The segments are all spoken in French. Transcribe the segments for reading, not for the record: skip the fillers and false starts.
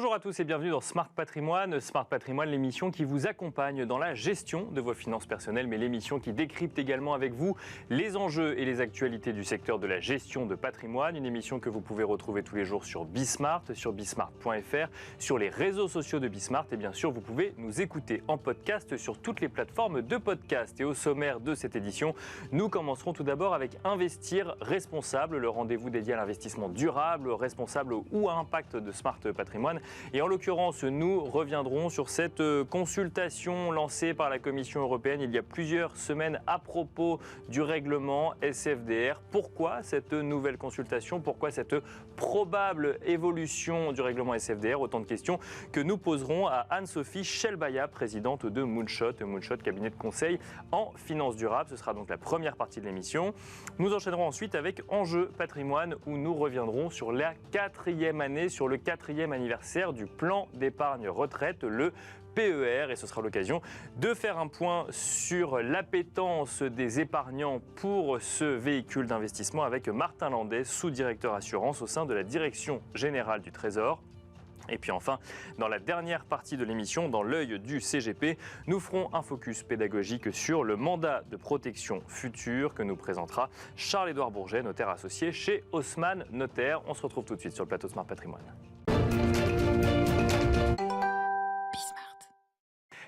Bonjour à tous et bienvenue dans Smart Patrimoine. Smart Patrimoine, l'émission qui vous accompagne dans la gestion de vos finances personnelles, mais l'émission qui décrypte également avec vous les enjeux et les actualités du secteur de la gestion de patrimoine. Une émission que vous pouvez retrouver tous les jours sur Bismart, sur bismart.fr, sur les réseaux sociaux de Bismart. Et bien sûr, vous pouvez nous écouter en podcast sur toutes les plateformes de podcast. Et au sommaire de cette édition, nous commencerons tout d'abord avec Investir responsable, le rendez-vous dédié à l'investissement durable, responsable ou à impact de Smart Patrimoine. Et en l'occurrence, nous reviendrons sur cette consultation lancée par la Commission européenne il y a plusieurs semaines à propos du règlement SFDR. Pourquoi cette nouvelle consultation? Pourquoi cette probable évolution du règlement SFDR? Autant de questions que nous poserons à Anne-Sophie Chelbaya, présidente de Moonshot, cabinet de conseil en finances durables. Ce sera donc la première partie de l'émission. Nous enchaînerons ensuite avec Enjeux patrimoine où nous reviendrons sur la 4e année, sur le 4e anniversaire du plan d'épargne retraite, le PER, et ce sera l'occasion de faire un point sur l'appétence des épargnants pour ce véhicule d'investissement avec Martin Landais, sous-directeur assurance au sein de la Direction générale du Trésor. Et puis enfin, dans la dernière partie de l'émission, dans l'œil du CGP, nous ferons un focus pédagogique sur le mandat de protection future que nous présentera Charles-Édouard Bourget, notaire associé chez Haussmann Notaire. On se retrouve tout de suite sur le plateau Smart Patrimoine.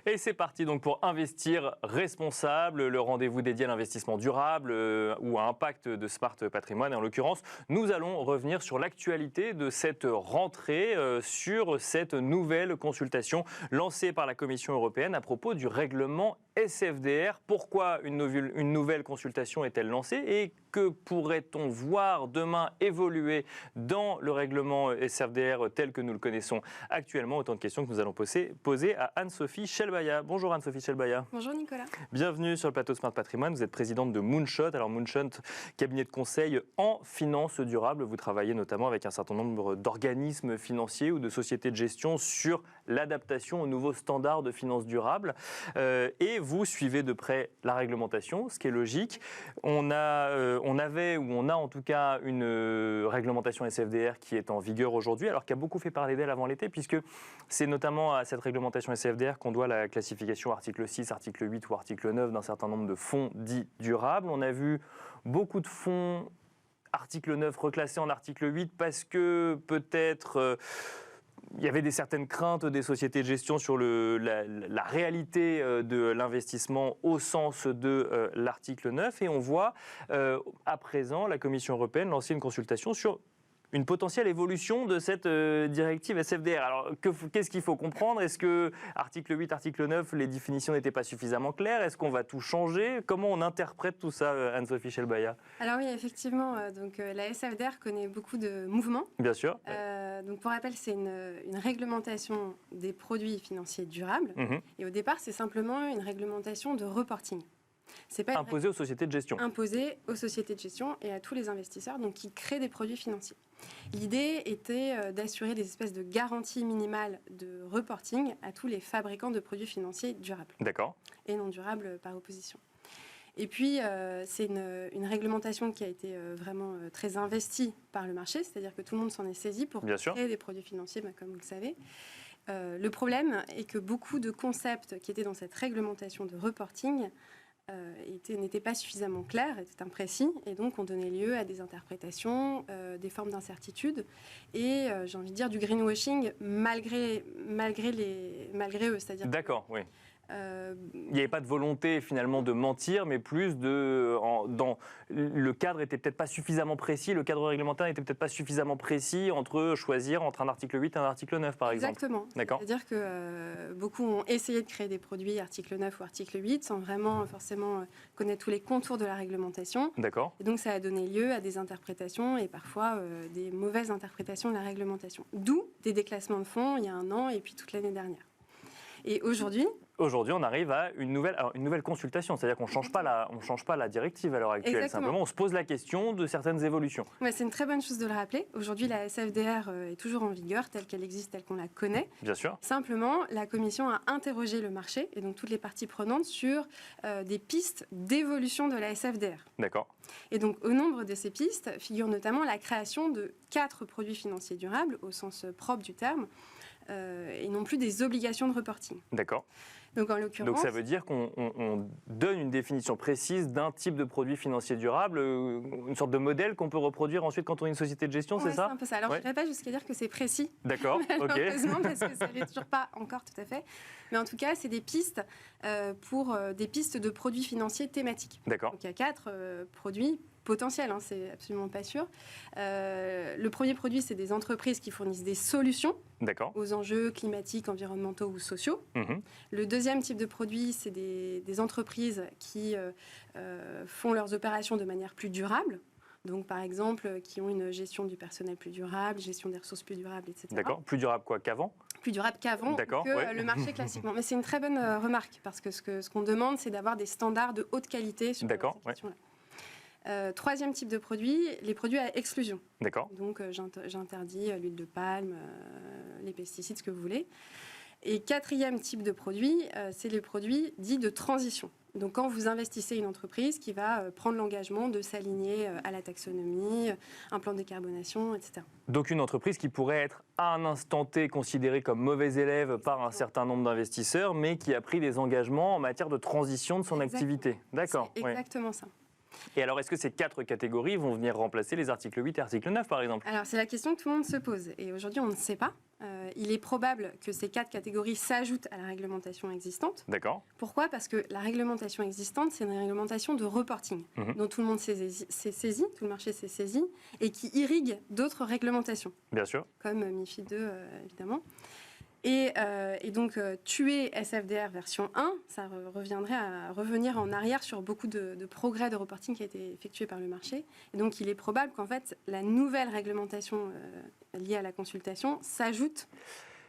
Et c'est parti donc pour Investir responsable, le rendez-vous dédié à l'investissement durable ou à impact de Smart Patrimoine. Et en l'occurrence, nous allons revenir sur l'actualité de cette rentrée, sur cette nouvelle consultation lancée par la Commission européenne à propos du règlement SFDR. Pourquoi une nouvelle consultation est-elle lancée et que pourrait-on voir demain évoluer dans le règlement SFDR tel que nous le connaissons actuellement? Autant de questions que nous allons poser à Anne-Sophie Chelbaya. Bonjour Anne-Sophie Chelbaya. Bonjour Nicolas. Bienvenue sur le plateau Smart Patrimoine. Vous êtes présidente de Moonshot. Alors Moonshot, cabinet de conseil en finances durables. Vous travaillez notamment avec un certain nombre d'organismes financiers ou de sociétés de gestion sur l'adaptation aux nouveaux standards de finances durables. Et vous suivez de près la réglementation, ce qui est logique. On a en tout cas une réglementation SFDR qui est en vigueur aujourd'hui, alors qui a beaucoup fait parler d'elle avant l'été, puisque c'est notamment à cette réglementation SFDR qu'on doit la classification article 6, article 8 ou article 9 d'un certain nombre de fonds dits durables. On a vu beaucoup de fonds article 9 reclassés en article 8 parce que peut-être... il y avait certaines craintes des sociétés de gestion sur la réalité de l'investissement au sens de l'article 9. Et on voit à présent la Commission européenne lancer une consultation sur une potentielle évolution de cette directive SFDR. Alors, qu'est-ce qu'il faut comprendre? Est-ce que article 8, article 9, les définitions n'étaient pas suffisamment claires? Est-ce qu'on va tout changer? Comment on interprète tout ça, Anne-Sophie Chelbaya? Alors oui, effectivement, la SFDR connaît beaucoup de mouvements. Bien sûr. Donc pour rappel, c'est une réglementation des produits financiers durables. Et au départ, c'est simplement une réglementation de reporting. C'est pas imposé aux sociétés de gestion. Imposé aux sociétés de gestion et à tous les investisseurs donc, qui créent des produits financiers. L'idée était d'assurer des espèces de garanties minimales de reporting à tous les fabricants de produits financiers durables. D'accord. Et non durables par opposition. Et puis, c'est une réglementation qui a été vraiment très investie par le marché, c'est-à-dire que tout le monde s'en est saisi pour créer des produits financiers, comme vous le savez. Le problème est que beaucoup de concepts qui étaient dans cette réglementation de reporting n'étaient pas suffisamment clairs, étaient imprécis, et donc ont donné lieu à des interprétations, des formes d'incertitude, et j'ai envie de dire du greenwashing malgré eux. C'est-à-dire d'accord, oui. Il n'y avait pas de volonté finalement de mentir, mais plus le cadre était peut-être pas suffisamment précis, le cadre réglementaire n'était peut-être pas suffisamment précis choisir entre un article 8 et un article 9 par exemple. Exactement. D'accord. C'est-à-dire que beaucoup ont essayé de créer des produits article 9 ou article 8 sans vraiment forcément connaître tous les contours de la réglementation. D'accord. Et donc ça a donné lieu à des interprétations et parfois des mauvaises interprétations de la réglementation. D'où des déclassements de fonds il y a 1 an et puis toute l'année dernière. Et aujourd'hui, on arrive à une nouvelle consultation, c'est-à-dire qu'on ne change pas la directive à l'heure actuelle. Exactement. Simplement, on se pose la question de certaines évolutions. Ouais, c'est une très bonne chose de le rappeler. Aujourd'hui, la SFDR est toujours en vigueur, telle qu'elle existe, telle qu'on la connaît. Bien sûr. Simplement, la Commission a interrogé le marché, et donc toutes les parties prenantes, sur des pistes d'évolution de la SFDR. D'accord. Et donc, au nombre de ces pistes figure notamment la création de 4 produits financiers durables, au sens propre du terme, et non plus des obligations de reporting. D'accord. Donc, en l'occurrence, donc ça veut dire qu'on donne une définition précise d'un type de produit financier durable, une sorte de modèle qu'on peut reproduire ensuite quand on est une société de gestion, c'est ça? C'est un peu ça. Alors je n'irai pas jusqu'à dire que c'est précis. D'accord, ok. Malheureusement, parce que ça n'est toujours pas encore tout à fait. Mais en tout cas, c'est des pistes pour des pistes de produits financiers thématiques. D'accord. Donc il y a 4 produits potentiels, hein, c'est absolument pas sûr. Le premier produit, c'est des entreprises qui fournissent des solutions aux enjeux climatiques, environnementaux ou sociaux. Le deuxième type de produit, c'est des entreprises qui font leurs opérations de manière plus durable. Donc, par exemple, qui ont une gestion du personnel plus durable, gestion des ressources plus durables, etc. D'accord. Plus durable quoi qu'avant? Plus durable qu'avant, que le marché classiquement. Mais c'est une très bonne remarque, parce que ce qu'on demande, c'est d'avoir des standards de haute qualité sur ces questions-là. Troisième type de produit, les produits à exclusion. D'accord. Donc, j'interdis l'huile de palme, les pesticides, ce que vous voulez. Et quatrième type de produit, c'est les produits dits de transition. Donc, quand vous investissez une entreprise qui va prendre l'engagement de s'aligner à la taxonomie, un plan de décarbonation, etc. Donc, une entreprise qui pourrait être à un instant T considérée comme mauvaise élève par un certain nombre d'investisseurs, mais qui a pris des engagements en matière de transition de son activité. D'accord. C'est exactement ça. Et alors, est-ce que ces 4 catégories vont venir remplacer les articles 8 et article 9, par exemple? Alors, c'est la question que tout le monde se pose. Et aujourd'hui, on ne sait pas. Il est probable que ces 4 catégories s'ajoutent à la réglementation existante. D'accord. Pourquoi? Parce que la réglementation existante, c'est une réglementation de reporting, dont tout le monde s'est saisi, tout le marché s'est saisi, et qui irrigue d'autres réglementations. Bien sûr. Comme MiFID II, évidemment. Et donc, tuer SFDR version 1, ça reviendrait à revenir en arrière sur beaucoup de progrès de reporting qui a été effectué par le marché. Et donc, il est probable qu'en fait, la nouvelle réglementation liée à la consultation s'ajoute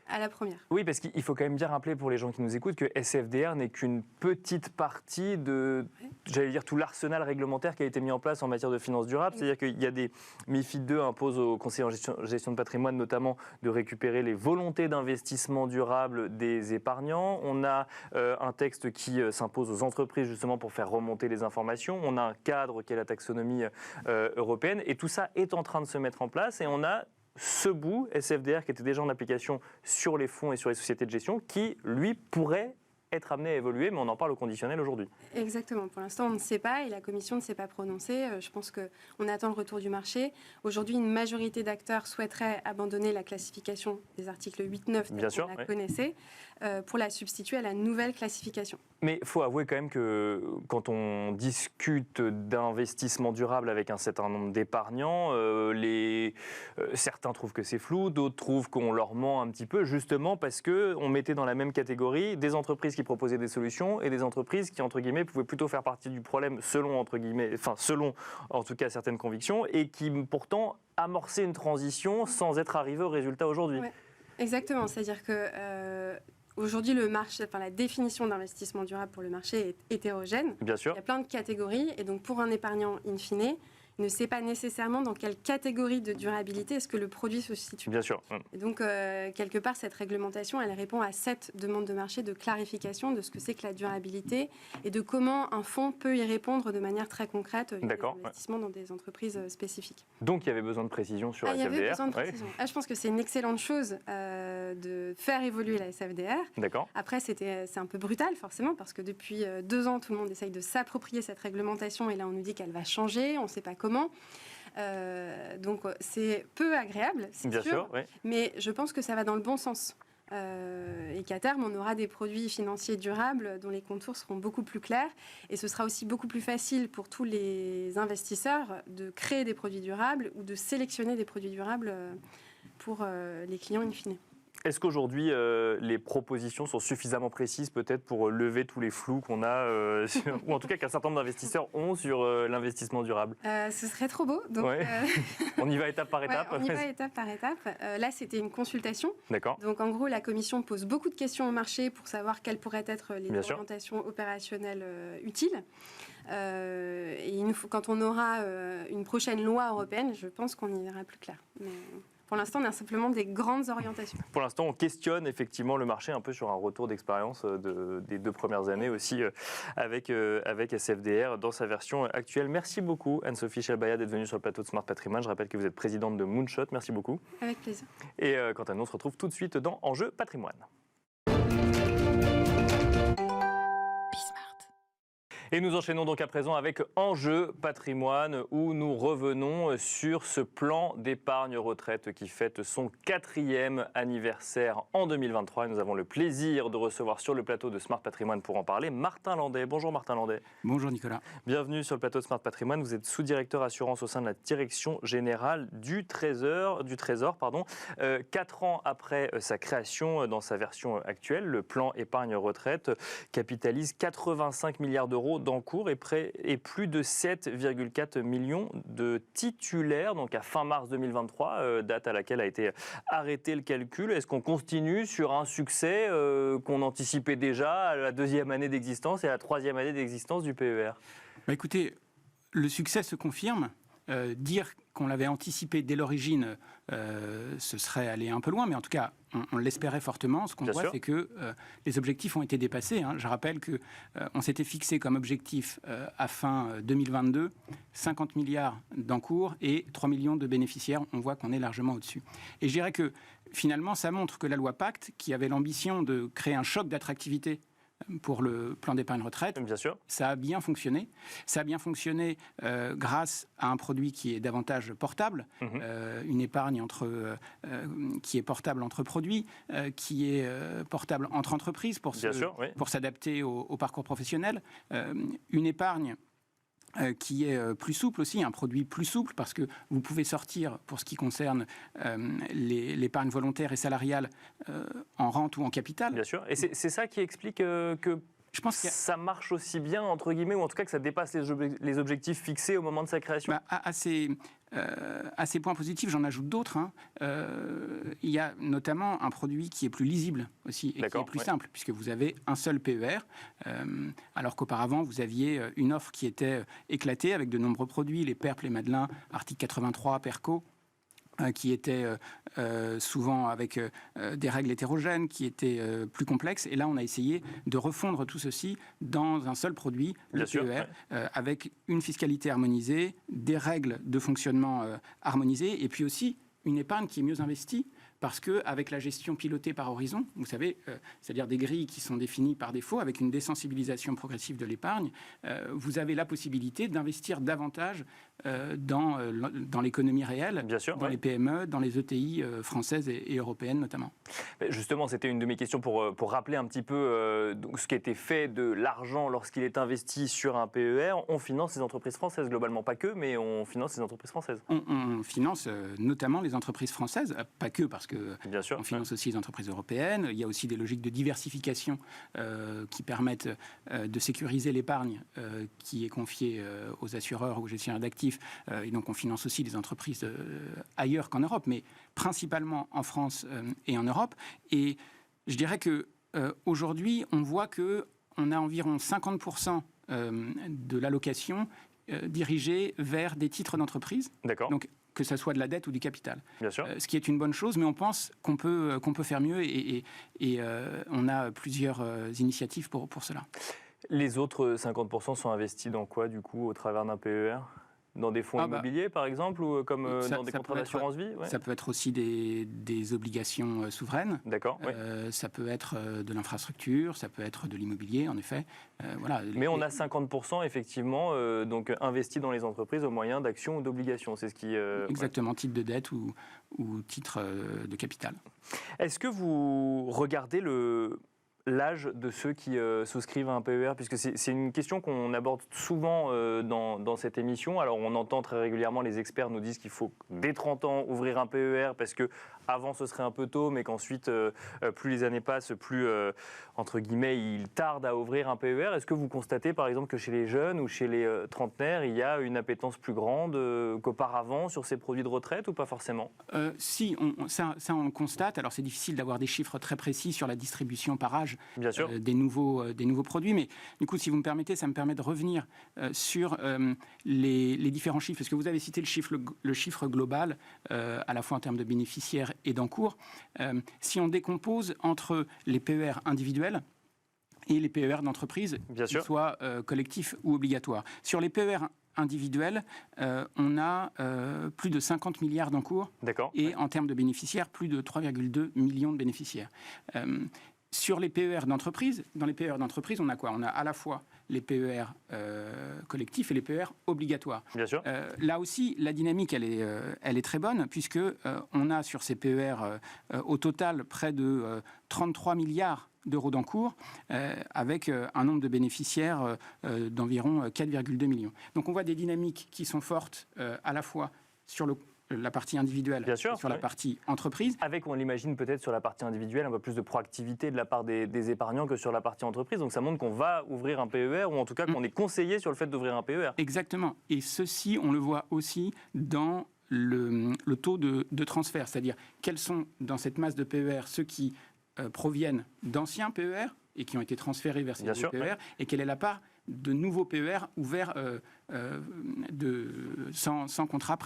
à la première. Oui, parce qu'il faut quand même bien rappeler pour les gens qui nous écoutent que SFDR n'est qu'une petite partie de, j'allais dire, tout l'arsenal réglementaire qui a été mis en place en matière de finances durables. C'est-à-dire qu'il y a des MiFID II impose aux conseillers en gestion de patrimoine notamment de récupérer les volontés d'investissement durable des épargnants. On a un texte qui s'impose aux entreprises justement pour faire remonter les informations. On a un cadre qui est la taxonomie européenne et tout ça est en train de se mettre en place et on a ce bout, SFDR, qui était déjà en application sur les fonds et sur les sociétés de gestion, qui, lui, pourrait être amené à évoluer, mais on en parle au conditionnel aujourd'hui. Exactement. Pour l'instant, on ne sait pas et la Commission ne s'est pas prononcée. Je pense qu'on attend le retour du marché. Aujourd'hui, une majorité d'acteurs souhaiterait abandonner la classification des articles 8-9, telle qu'on la connaissait, pour la substituer à la nouvelle classification. Mais il faut avouer quand même que quand on discute d'investissement durable avec un certain nombre d'épargnants, certains trouvent que c'est flou, d'autres trouvent qu'on leur ment un petit peu, justement parce qu'on mettait dans la même catégorie des entreprises qui proposaient des solutions et des entreprises qui, entre guillemets, pouvaient plutôt faire partie du problème selon en tout cas certaines convictions, et qui pourtant amorçaient une transition sans être arrivées au résultat aujourd'hui. Ouais, exactement, c'est-à-dire que aujourd'hui, la définition d'investissement durable pour le marché est hétérogène. Bien sûr. Il y a plein de catégories, et donc pour un épargnant in fine, il ne sait pas nécessairement dans quelle catégorie de durabilité est-ce que le produit se situe. Bien sûr. Et donc, quelque part, cette réglementation, elle répond à cette demande de marché de clarification de ce que c'est que la durabilité et de comment un fonds peut y répondre de manière très concrète via des investissements dans des entreprises spécifiques. Donc, il y avait besoin de précision sur la SFDR. Il y avait besoin de précision. Je pense que c'est une excellente chose de faire évoluer la SFDR. D'accord. Après, c'est un peu brutal, forcément, parce que depuis 2 ans, tout le monde essaye de s'approprier cette réglementation et là, on nous dit qu'elle va changer, on ne sait pas comment. Donc c'est peu agréable, c'est sûr, mais je pense que ça va dans le bon sens. Et qu'à terme, on aura des produits financiers durables dont les contours seront beaucoup plus clairs. Et ce sera aussi beaucoup plus facile pour tous les investisseurs de créer des produits durables ou de sélectionner des produits durables pour les clients in fine. Est-ce qu'aujourd'hui, les propositions sont suffisamment précises peut-être pour lever tous les flous qu'on a, ou en tout cas qu'un certain nombre d'investisseurs ont sur l'investissement durable? Ce serait trop beau. Donc, on y va étape par étape. On y va étape par étape. Là, c'était une consultation. D'accord. Donc, en gros, la Commission pose beaucoup de questions au marché pour savoir quelles pourraient être les orientations opérationnelles utiles. Et quand on aura une prochaine loi européenne, je pense qu'on y verra plus clair. Mais Pour l'instant, on a simplement des grandes orientations. Pour l'instant, on questionne effectivement le marché un peu sur un retour d'expérience des 2 premières années aussi avec SFDR dans sa version actuelle. Merci beaucoup Anne-Sophie Chalbaya d'être venue sur le plateau de Smart Patrimoine. Je rappelle que vous êtes présidente de Moonshot. Merci beaucoup. Avec plaisir. Et quant à nous, on se retrouve tout de suite dans Enjeu Patrimoine. Et nous enchaînons donc à présent avec Enjeu Patrimoine où nous revenons sur ce plan d'épargne retraite qui fête son 4e anniversaire en 2023. Et nous avons le plaisir de recevoir sur le plateau de Smart Patrimoine pour en parler Martin Landais. Bonjour Martin Landais. Bonjour Nicolas. Bienvenue sur le plateau de Smart Patrimoine. Vous êtes sous-directeur assurance au sein de la direction générale du Trésor. 4 ans après sa création dans sa version actuelle, le plan épargne retraite capitalise 85 milliards d'euros d'encours et plus de 7,4 millions de titulaires, donc à fin mars 2023, date à laquelle a été arrêté le calcul. Est-ce qu'on continue sur un succès qu'on anticipait déjà à la 2e année d'existence et à la 3e année d'existence du PER ? Écoutez, le succès se confirme. Dire qu'on l'avait anticipé dès l'origine, ce serait aller un peu loin, mais en tout cas, on l'espérait fortement. Ce qu'on voit, c'est que les objectifs ont été dépassés. Je rappelle qu'on s'était fixé comme objectif à fin 2022 50 milliards d'encours et 3 millions de bénéficiaires. On voit qu'on est largement au-dessus. Et je dirais que finalement, ça montre que la loi Pacte, qui avait l'ambition de créer un choc d'attractivité pour le plan d'épargne retraite, bien sûr, ça a bien fonctionné. Ça a bien fonctionné grâce à un produit qui est davantage portable, une épargne qui est portable entre produits, qui est portable entre entreprises pour s'adapter au parcours professionnel, une épargne qui est plus souple aussi, un produit plus souple, parce que vous pouvez sortir, pour ce qui concerne l'épargne volontaire et salariale, en rente ou en capital. Bien sûr, et c'est ça qui explique que je pense que ça marche aussi bien, entre guillemets, ou en tout cas que ça dépasse les objectifs fixés au moment de sa création. À ces points positifs, j'en ajoute d'autres. Il y a notamment un produit qui est plus lisible aussi et qui est plus simple, puisque vous avez un seul PER, alors qu'auparavant, vous aviez une offre qui était éclatée avec de nombreux produits, les PERP, les Madelins, article 83, PERCO, qui étaient souvent avec des règles hétérogènes, qui étaient plus complexes. Et là, on a essayé de refondre tout ceci dans un seul produit, le PER, avec une fiscalité harmonisée, des règles de fonctionnement harmonisées, et puis aussi une épargne qui est mieux investie, parce qu'avec la gestion pilotée par horizon, vous savez, c'est-à-dire des grilles qui sont définies par défaut, avec une désensibilisation progressive de l'épargne, vous avez la possibilité d'investir davantage dans l'économie réelle, dans les PME, dans les ETI françaises et européennes notamment. Justement, c'était une de mes questions pour rappeler un petit peu ce qui était fait de l'argent lorsqu'il est investi sur un PER. On finance les entreprises françaises, globalement pas que, mais on finance les entreprises françaises. On finance notamment les entreprises françaises, pas que parce que on finance aussi les entreprises européennes. Il y a aussi des logiques de diversification qui permettent de sécuriser l'épargne qui est confiée aux assureurs ou aux gestionnaires d'actifs. Et donc on finance aussi des entreprises ailleurs qu'en Europe, mais principalement en France et en Europe. Et je dirais que aujourd'hui, on voit qu'on a environ 50% de l'allocation dirigée vers des titres d'entreprise. D'accord. Donc, que ce soit de la dette ou du capital. Bien sûr. Ce qui est une bonne chose, mais on pense qu'on peut faire mieux et on a plusieurs initiatives pour cela. Les autres 50% sont investis dans quoi, du coup, au travers d'un PER ? Dans des fonds immobiliers, par exemple, ou comme dans des contrats d'assurance vie ? Ça peut être aussi des obligations souveraines. D'accord. Ça peut être de l'infrastructure, ça peut être de l'immobilier, en effet. Voilà. Mais on a 50% effectivement donc investis dans les entreprises au moyen d'actions ou d'obligations. C'est ce qui exactement, titre de dette ou titre de capital. Est-ce que vous regardez l'âge de ceux qui souscrivent à un PER, puisque c'est une question qu'on aborde souvent dans cette émission. Alors on entend très régulièrement les experts nous disent qu'il faut dès 30 ans ouvrir un PER parce que avant ce serait un peu tôt, mais qu'ensuite plus les années passent, plus entre guillemets il tarde à ouvrir un PER. Est-ce que vous constatez par exemple que chez les jeunes ou chez les trentenaires il y a une appétence plus grande qu'auparavant sur ces produits de retraite ou pas forcément ? Si, ça on le constate. Alors c'est difficile d'avoir des chiffres très précis sur la distribution par âge démarrage des nouveaux produits. Mais du coup, si vous me permettez, ça me permet de revenir sur les différents chiffres, parce que vous avez cité le chiffre global, à la fois en termes de bénéficiaires et d'encours. Si on décompose entre les PER individuels et les PER d'entreprise, qu'ils soient collectifs ou obligatoires. Sur les PER individuels, on a plus de 50 milliards d'encours et en termes de bénéficiaires, plus de 3,2 millions de bénéficiaires. Sur les PER d'entreprise, dans les PER d'entreprise, on a quoi? On a à la fois les PER collectifs et les PER obligatoires. Bien sûr. Là aussi, la dynamique, elle est très bonne, puisque on a sur ces PER au total près de 33 milliards d'euros d'encours, avec un nombre de bénéficiaires d'environ 4,2 millions. Donc on voit des dynamiques qui sont fortes à la fois sur la partie individuelle et sur la partie entreprise. Avec, on l'imagine peut-être sur la partie individuelle, un peu plus de proactivité de la part des épargnants que sur la partie entreprise. Donc ça montre qu'on va ouvrir un PER, ou en tout cas qu'on est conseillé sur le fait d'ouvrir un PER. Exactement. Et ceci, on le voit aussi dans le taux de transfert. C'est-à-dire, quels sont dans cette masse de PER ceux qui proviennent d'anciens PER et qui ont été transférés vers ces nouveaux PER, et quelle est la part de nouveaux PER ouverts sans contrat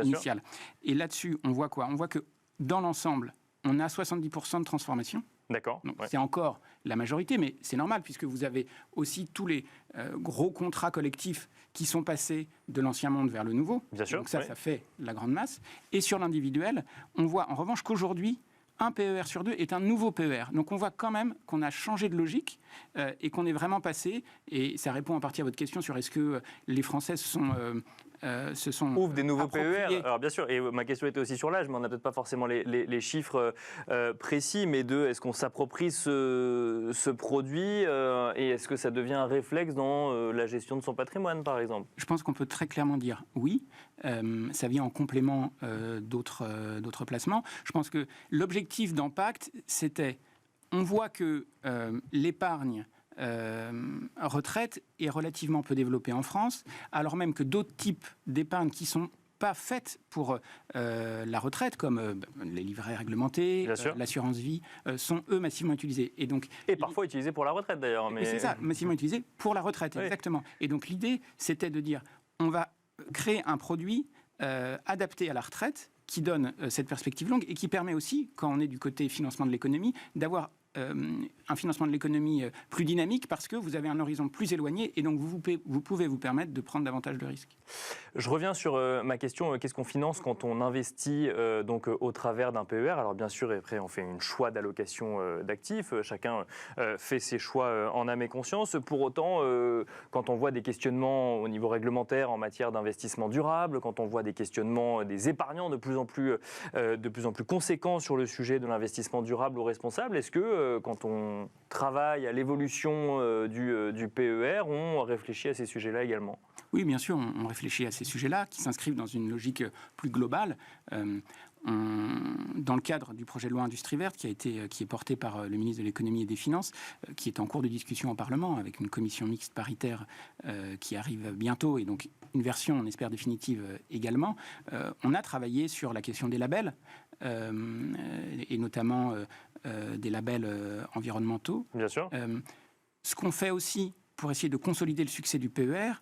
initial. Et là-dessus, on voit quoi? On voit que dans l'ensemble, on a 70% de transformation. D'accord. Donc c'est encore la majorité, mais c'est normal, puisque vous avez aussi tous les gros contrats collectifs qui sont passés de l'ancien monde vers le nouveau. Donc ça fait la grande masse. Et sur l'individuel, on voit en revanche qu'aujourd'hui, un PER sur deux est un nouveau PER. Donc on voit quand même qu'on a changé de logique et qu'on est vraiment passé, et ça répond en partie à votre question sur est-ce que les Français ouvrent des nouveaux PER. Alors bien sûr, et ma question était aussi sur l'âge, mais on n'a peut-être pas forcément les chiffres précis, mais est-ce qu'on s'approprie ce produit et est-ce que ça devient un réflexe dans la gestion de son patrimoine, par exemple? Je pense qu'on peut très clairement dire oui. Ça vient en complément d'autres placements. Je pense que l'objectif d'Impact, c'était, on voit que l'épargne retraite est relativement peu développée en France, alors même que d'autres types d'épargne qui sont pas faites pour la retraite, comme les livrets réglementés, l'assurance vie, sont eux massivement utilisés. Et parfois utilisés pour la retraite d'ailleurs. Mais c'est ça, massivement utilisés pour la retraite, exactement. Et donc l'idée, c'était de dire, on va créer un produit adapté à la retraite qui donne cette perspective longue et qui permet aussi, quand on est du côté financement de l'économie, d'avoir un financement de l'économie plus dynamique, parce que vous avez un horizon plus éloigné et donc vous pouvez vous permettre de prendre davantage de risques. Je reviens sur ma question, qu'est-ce qu'on finance quand on investit donc au travers d'un PER? Alors bien sûr, après on fait un choix d'allocation d'actifs, chacun fait ses choix en âme et conscience. Pour autant, quand on voit des questionnements au niveau réglementaire en matière d'investissement durable, quand on voit des questionnements des épargnants de plus en plus conséquents sur le sujet de l'investissement durable ou responsable, est-ce que quand on travaille à l'évolution du PER, on réfléchit à ces sujets-là également? Oui, bien sûr, on réfléchit à ces sujets-là qui s'inscrivent dans une logique plus globale. Dans le cadre du projet de loi Industrie verte qui est porté par le ministre de l'économie et des finances, qui est en cours de discussion au Parlement avec une commission mixte paritaire qui arrive bientôt, et donc une version, on espère, définitive également, on a travaillé sur la question des labels, et notamment des labels environnementaux. Bien sûr. Ce qu'on fait aussi pour essayer de consolider le succès du PER,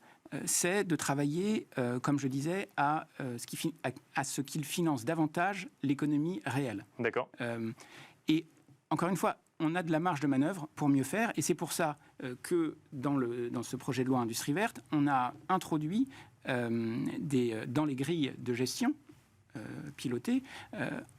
c'est de travailler, comme je disais, à ce qu'il finance davantage l'économie réelle. D'accord. Et encore une fois, on a de la marge de manœuvre pour mieux faire, et c'est pour ça que dans ce projet de loi Industrie verte, on a introduit dans les grilles de gestion pilotées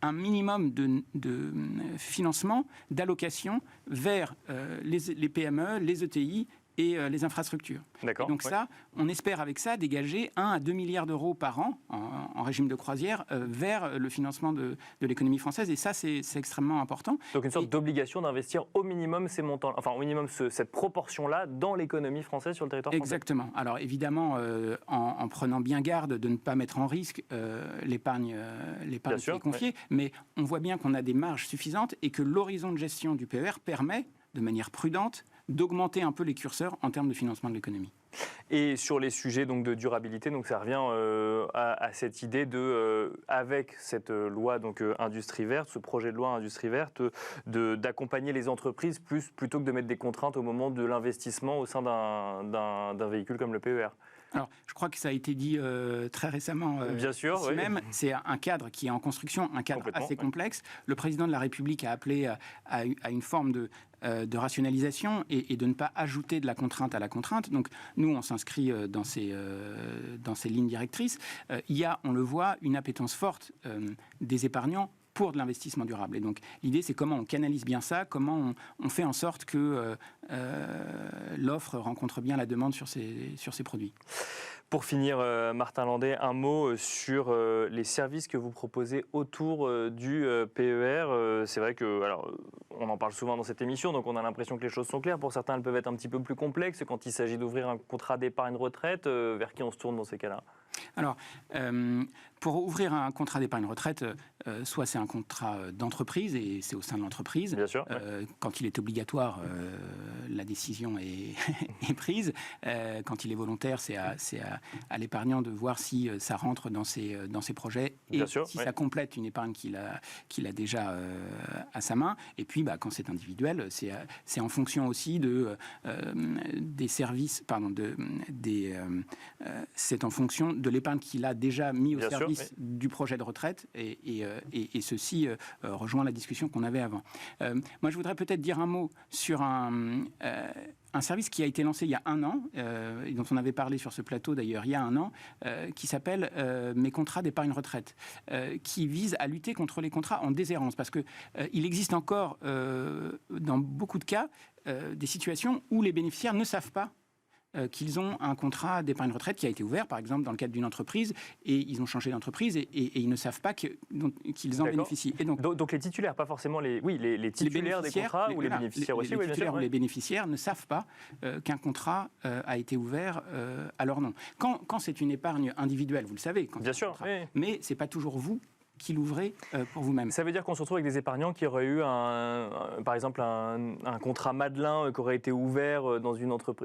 un minimum de financement, d'allocation vers les PME, les ETI et les infrastructures. D'accord. Et donc ça, on espère avec ça dégager 1 à 2 milliards d'euros par an en régime de croisière vers le financement de l'économie française. Et ça, c'est extrêmement important. Donc une sorte d'obligation d'investir au minimum ces montants, enfin au minimum cette proportion-là dans l'économie française sur le territoire français. Exactement. Alors évidemment, en prenant bien garde de ne pas mettre en risque l'épargne qui est confiée, mais on voit bien qu'on a des marges suffisantes et que l'horizon de gestion du PER permet, de manière prudente, d'augmenter un peu les curseurs en termes de financement de l'économie. Et sur les sujets donc, de durabilité, donc ça revient à cette idée de, avec cette loi donc, industrie verte, ce projet de loi industrie verte, d'accompagner les entreprises plutôt que de mettre des contraintes au moment de l'investissement au sein d'un véhicule comme le PER. Alors, je crois que ça a été dit très récemment. Bien sûr, ici oui. même, c'est un cadre qui est en construction, un cadre assez complexe. Le président de la République a appelé à une forme de rationalisation et de ne pas ajouter de la contrainte à la contrainte. Donc, nous, on s'inscrit dans ces lignes directrices. Il y a, on le voit, une appétence forte des épargnants pour de l'investissement durable. Et donc, l'idée, c'est comment on canalise bien ça, comment on fait en sorte que l'offre rencontre bien la demande sur ces produits. Pour finir, Martin Landais, un mot sur les services que vous proposez autour du PER. C'est vrai que, alors, on en parle souvent dans cette émission, donc on a l'impression que les choses sont claires. Pour certains, elles peuvent être un petit peu plus complexes quand il s'agit d'ouvrir un contrat d'épargne retraite. Vers qui on se tourne dans ces cas-là ? Alors, pour ouvrir un contrat d'épargne retraite, soit c'est un contrat d'entreprise et c'est au sein de l'entreprise. Bien sûr. Quand il est obligatoire, la décision est prise. Quand il est volontaire, c'est à l'épargnant de voir si ça rentre dans ses projets et Bien sûr, si ça complète une épargne qu'il a déjà à sa main. Et puis, quand c'est individuel, c'est en fonction aussi des services, c'est en fonction de l'épargne qu'il a déjà mis au service du projet de retraite et ceci rejoint la discussion qu'on avait avant. Moi, je voudrais peut-être dire un mot sur un service qui a été lancé il y a 1 an, et dont on avait parlé sur ce plateau d'ailleurs il y a 1 an, qui s'appelle Mes contrats d'épargne retraite, qui vise à lutter contre les contrats en déshérence, parce qu'il existe encore dans beaucoup de cas des situations où les bénéficiaires ne savent pas qu'ils ont un contrat d'épargne retraite qui a été ouvert, par exemple, dans le cadre d'une entreprise, et ils ont changé d'entreprise, et ils ne savent pas qu'ils en bénéficient. Et donc les titulaires, pas forcément les titulaires des contrats, ou les bénéficiaires aussi. Les titulaires ou les bénéficiaires ne savent pas qu'un contrat a été ouvert à leur nom. Quand c'est une épargne individuelle, vous le savez. Bien sûr. Mais ce n'est pas toujours vous qui l'ouvrez pour vous-même. Ça veut dire qu'on se retrouve avec des épargnants qui auraient eu, par exemple, un contrat Madelin qui aurait été ouvert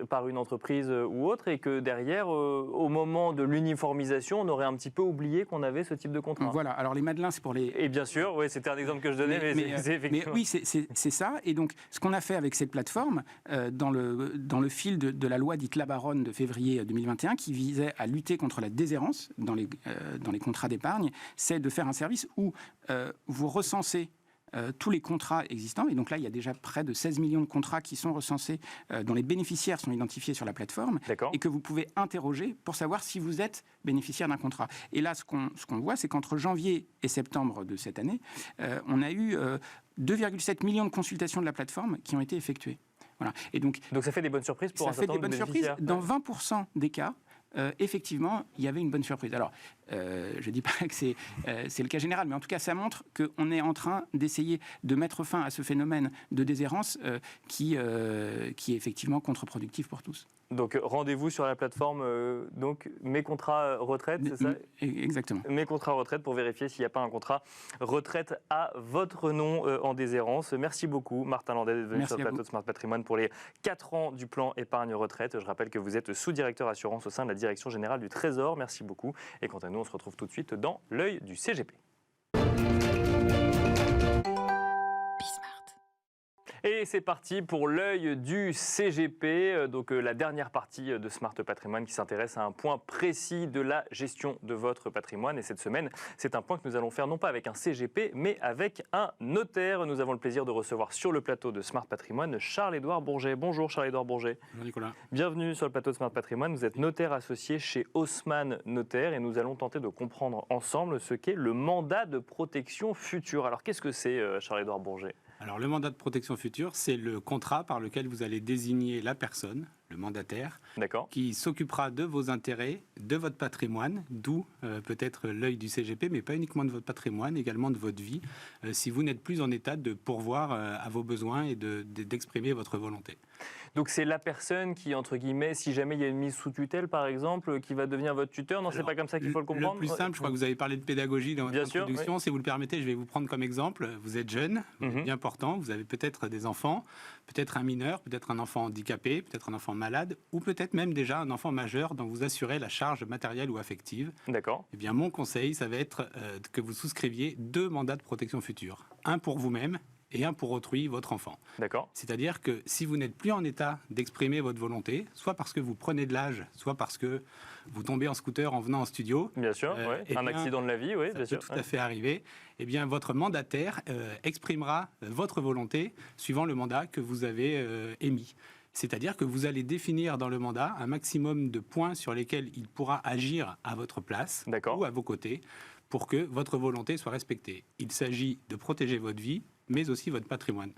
par une entreprise ou autre, et que derrière, au moment de l'uniformisation, on aurait un petit peu oublié qu'on avait ce type de contrat. Voilà, alors les Madelins, c'est pour les... Et bien sûr, oui, c'était un exemple que je donnais, mais c'est effectivement... Mais oui, c'est ça. Et donc, ce qu'on a fait avec cette plateforme, dans le fil de la loi dite Labaronne de février 2021, qui visait à lutter contre la déshérence dans les contrats d'épargne, c'est de faire un service où vous recensez tous les contrats existants. Et donc là, il y a déjà près de 16 millions de contrats qui sont recensés, dont les bénéficiaires sont identifiés sur la plateforme, et que vous pouvez interroger pour savoir si vous êtes bénéficiaire d'un contrat. Et là, ce qu'on voit, c'est qu'entre janvier et septembre de cette année, on a eu 2,7 millions de consultations de la plateforme qui ont été effectuées. Voilà. Et donc ça fait des bonnes surprises pour un certain nombre de bénéficiaires. Dans 20% des cas, effectivement, il y avait une bonne surprise. Alors, je ne dis pas que c'est le cas général, mais en tout cas, ça montre qu'on est en train d'essayer de mettre fin à ce phénomène de déshérence qui est effectivement contre-productif pour tous. Donc, rendez-vous sur la plateforme Mes contrats retraite, c'est ça ? Exactement. Mes contrats retraite, pour vérifier s'il n'y a pas un contrat retraite à votre nom en déshérence. Merci beaucoup, Martin Landais, d'être venu sur le plateau de Smart Patrimoine pour les 4 ans du plan épargne retraite. Je rappelle que vous êtes sous-directeur assurance au sein de la Direction Générale du Trésor. Merci beaucoup. Et quant à nous, on se retrouve tout de suite dans l'œil du CGP. Et c'est parti pour l'œil du CGP, donc la dernière partie de Smart Patrimoine qui s'intéresse à un point précis de la gestion de votre patrimoine. Et cette semaine, c'est un point que nous allons faire non pas avec un CGP, mais avec un notaire. Nous avons le plaisir de recevoir sur le plateau de Smart Patrimoine Charles-Édouard Bourget. Bonjour Charles-Édouard Bourget. Bonjour Nicolas. Bienvenue sur le plateau de Smart Patrimoine. Vous êtes notaire associé chez Haussmann Notaire et nous allons tenter de comprendre ensemble ce qu'est le mandat de protection future. Alors qu'est-ce que c'est Charles-Édouard Bourget ? Alors le mandat de protection future, c'est le contrat par lequel vous allez désigner la personne, le mandataire, qui s'occupera de vos intérêts, de votre patrimoine, d'où peut-être l'œil du CGP, mais pas uniquement de votre patrimoine, également de votre vie, si vous n'êtes plus en état de pourvoir à vos besoins et d'exprimer votre volonté. Donc c'est la personne qui, entre guillemets, si jamais il y a une mise sous tutelle, par exemple, qui va devenir votre tuteur. Non, c'est pas comme ça qu'il faut le comprendre. Le plus simple, je crois que vous avez parlé de pédagogie dans votre introduction. Si vous le permettez, je vais vous prendre comme exemple. Vous êtes jeune, vous êtes bien portant, vous avez peut-être des enfants, peut-être un mineur, peut-être un enfant handicapé, peut-être un enfant malade ou peut-être même déjà un enfant majeur dont vous assurez la charge matérielle ou affective. D'accord. Eh bien, mon conseil, ça va être que vous souscriviez 2 mandats de protection future. Un pour vous-même et un pour autrui, votre enfant. D'accord. C'est-à-dire que si vous n'êtes plus en état d'exprimer votre volonté, soit parce que vous prenez de l'âge, soit parce que vous tombez en scooter en venant en studio. Bien sûr, un accident de la vie, oui, bien sûr. Ça peut tout à fait arriver. Eh bien, votre mandataire exprimera votre volonté suivant le mandat que vous avez émis. C'est-à-dire que vous allez définir dans le mandat un maximum de points sur lesquels il pourra agir à votre place ou à vos côtés pour que votre volonté soit respectée. Il s'agit de protéger votre vie, mais aussi votre patrimoine.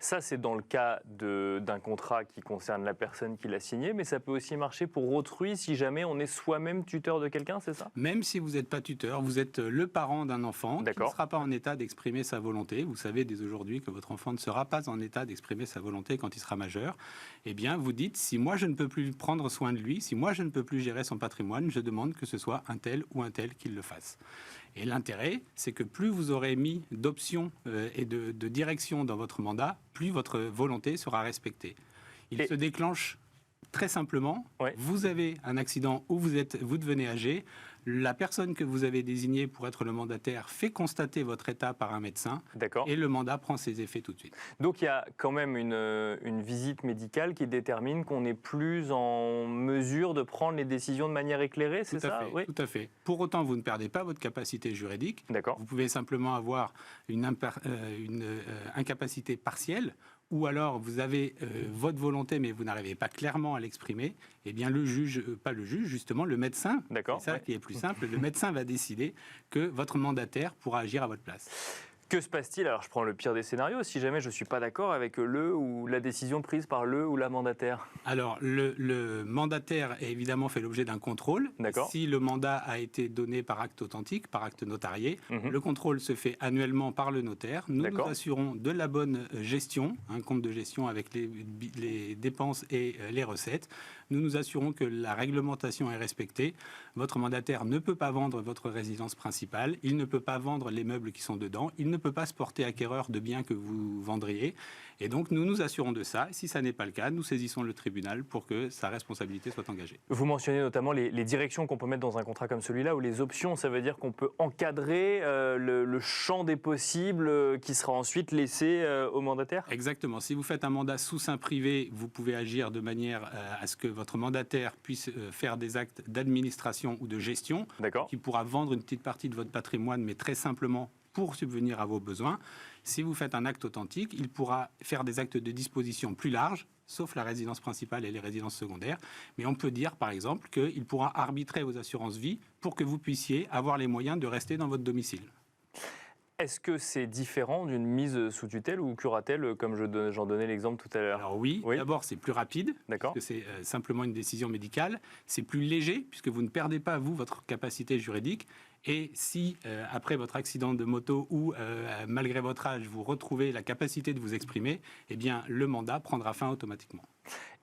Ça, c'est dans le cas d'un contrat qui concerne la personne qui l'a signé, mais ça peut aussi marcher pour autrui si jamais on est soi-même tuteur de quelqu'un, c'est ça? Même si vous n'êtes pas tuteur, vous êtes le parent d'un enfant qui ne sera pas en état d'exprimer sa volonté. Vous savez dès aujourd'hui que votre enfant ne sera pas en état d'exprimer sa volonté quand il sera majeur. Eh bien, vous dites, si moi je ne peux plus prendre soin de lui, si moi je ne peux plus gérer son patrimoine, je demande que ce soit un tel ou un tel qui le fasse. Et l'intérêt, c'est que plus vous aurez mis d'options et de direction dans votre mandat, plus votre volonté sera respectée. Il se déclenche très simplement. Vous avez un accident où vous devenez âgé. La personne que vous avez désignée pour être le mandataire fait constater votre état par un médecin. Et le mandat prend ses effets tout de suite. Donc il y a quand même une visite médicale qui détermine qu'on n'est plus en mesure de prendre les décisions de manière éclairée, c'est ça? Tout à fait. Pour autant, vous ne perdez pas votre capacité juridique. Vous pouvez simplement avoir une incapacité partielle, ou alors vous avez votre volonté mais vous n'arrivez pas clairement à l'exprimer, eh bien le juge, pas le juge, justement le médecin, c'est ça qui est plus simple, le médecin va décider que votre mandataire pourra agir à votre place. Que se passe-t-il? Alors je prends le pire des scénarios, si jamais je ne suis pas d'accord avec le ou la décision prise par le ou la mandataire. Alors le mandataire est évidemment fait l'objet d'un contrôle. Si le mandat a été donné par acte authentique, par acte notarié, le contrôle se fait annuellement par le notaire. Nous nous assurons de la bonne gestion, un compte de gestion avec les dépenses et les recettes. Nous nous assurons que la réglementation est respectée. Votre mandataire ne peut pas vendre votre résidence principale, il ne peut pas vendre les meubles qui sont dedans, il ne peut pas se porter acquéreur de biens que vous vendriez. Et donc, nous nous assurons de ça. Si ça n'est pas le cas, nous saisissons le tribunal pour que sa responsabilité soit engagée. Vous mentionnez notamment les directions qu'on peut mettre dans un contrat comme celui-là, ou les options. Ça veut dire qu'on peut encadrer le champ des possibles qui sera ensuite laissé au mandataire? Exactement. Si vous faites un mandat sous seing privé, vous pouvez agir de manière à ce que votre mandataire puisse faire des actes d'administration ou de gestion, qui pourra vendre une petite partie de votre patrimoine, mais très simplement pour subvenir à vos besoins. Si vous faites un acte authentique, il pourra faire des actes de disposition plus larges, sauf la résidence principale et les résidences secondaires. Mais on peut dire, par exemple, qu'il pourra arbitrer vos assurances vie pour que vous puissiez avoir les moyens de rester dans votre domicile. Est-ce que c'est différent d'une mise sous tutelle ou curatelle, comme j'en donnais l'exemple tout à l'heure? Alors oui. D'abord c'est plus rapide, parce que c'est simplement une décision médicale. C'est plus léger, puisque vous ne perdez pas, vous, votre capacité juridique. Et si, après votre accident de moto ou malgré votre âge, vous retrouvez la capacité de vous exprimer, eh bien le mandat prendra fin automatiquement.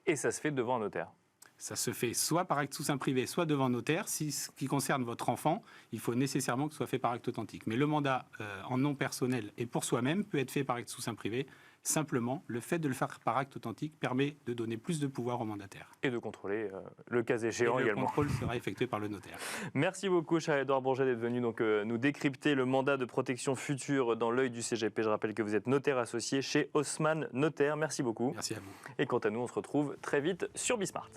Et ça se fait devant un notaire? Ça se fait soit par acte sous seing privé, soit devant notaire. Si ce qui concerne votre enfant, il faut nécessairement que ce soit fait par acte authentique. Mais le mandat en nom personnel et pour soi-même peut être fait par acte sous seing privé. Simplement, le fait de le faire par acte authentique permet de donner plus de pouvoir au mandataire. Et de contrôler le cas échéant également. Le contrôle sera effectué par le notaire. Merci beaucoup, Charles-Édouard Bourget, d'être venu nous décrypter le mandat de protection future dans l'œil du CGP. Je rappelle que vous êtes notaire associé chez Haussmann Notaire. Merci beaucoup. Merci à vous. Et quant à nous, on se retrouve très vite sur Bismart.